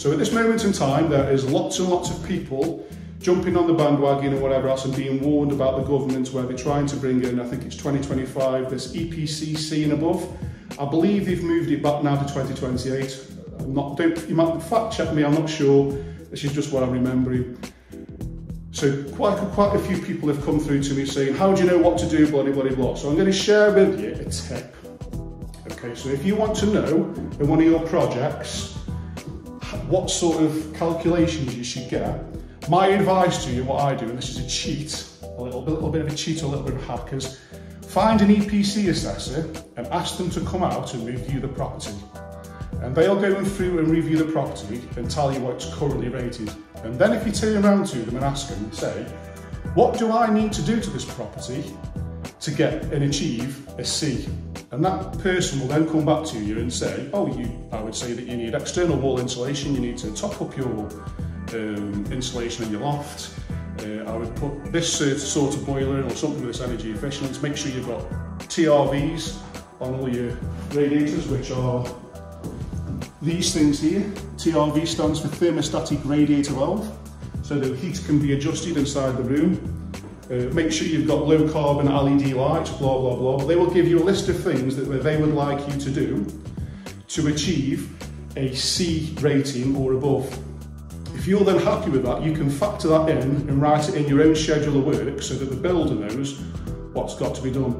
So at this moment in time, there is lots and lots of people jumping on the bandwagon and whatever else and being warned about the government where they're trying to bring in, I think it's 2025, this EPC C and above. I believe they've moved it back now to 2028. You might fact check me, I'm not sure. This is just what I'm remembering. So quite a few people have come through to me saying, how do you know what to do, blah, blah, blah. So I'm going to share with you a tip. Okay, so if you want to know in one of your projects what sort of calculations you should get, my advice to you, what I do, and this is a cheat, a little bit of a cheat, a little bit of a hack, is find an EPC assessor and ask them to come out and review the property. And they'll go through and review the property and tell you what it's currently rated. And then if you turn around to them and ask them, say, what do I need to do to this property to get and achieve a C? And that person will then come back to you and say, oh, I would say that you need external wall insulation, you need to top up your insulation in your loft. I would put this sort of boiler in or something that's energy efficient. Make sure you've got TRVs on all your radiators, which are these things here. TRV stands for thermostatic radiator valve, so the heat can be adjusted inside the room. Make sure you've got low carbon LED lights, blah, blah, blah. But they will give you a list of things that they would like you to do to achieve a C rating or above. If you're then happy with that, you can factor that in and write it in your own schedule of work so that the builder knows what's got to be done.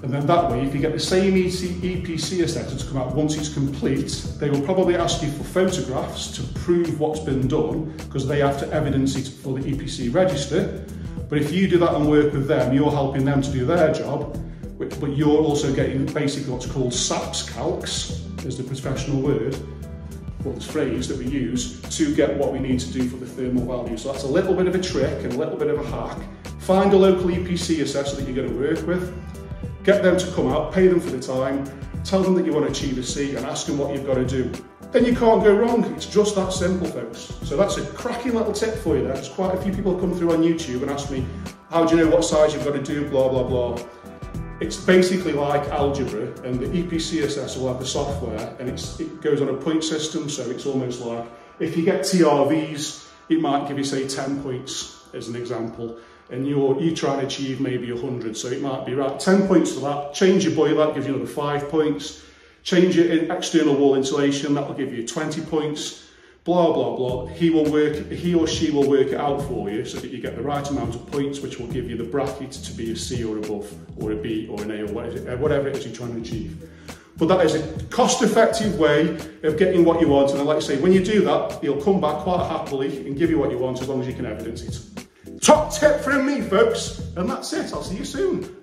And then that way, if you get the same EPC assessor to come out once it's complete, they will probably ask you for photographs to prove what's been done, because they have to evidence it for the EPC register. But if you do that and work with them, you're helping them to do their job, but you're also getting basically what's called SAPS calcs, is the professional word, or this phrase that we use, to get what we need to do for the thermal value. So that's a little bit of a trick and a little bit of a hack. Find a local EPC assessor that you're going to work with, get them to come out, pay them for the time, tell them that you want to achieve a C and ask them what you've got to do. Then you can't go wrong. It's just that simple, folks. So that's a cracking little tip for you there. There's quite a few people come through on YouTube and ask me, how do you know what size you've got to do, blah, blah, blah. It's basically like algebra, and the EPC assessor will have the software, and it goes on a point system, so it's almost like, if you get TRVs, it might give you, say, 10 points, as an example, and you're trying to achieve maybe 100, so it might be, right, 10 points for that, change your boiler, that gives you another 5 points, change your external wall insulation, that will give you 20 points, blah, blah, blah. He or she will work it out for you so that you get the right amount of points, which will give you the bracket to be a C or above, or a B or an A, or whatever it is you're trying to achieve. But that is a cost-effective way of getting what you want, and then, like I say, when you do that, you'll come back quite happily and give you what you want as long as you can evidence it. Top tip from me, folks, and that's it. I'll see you soon.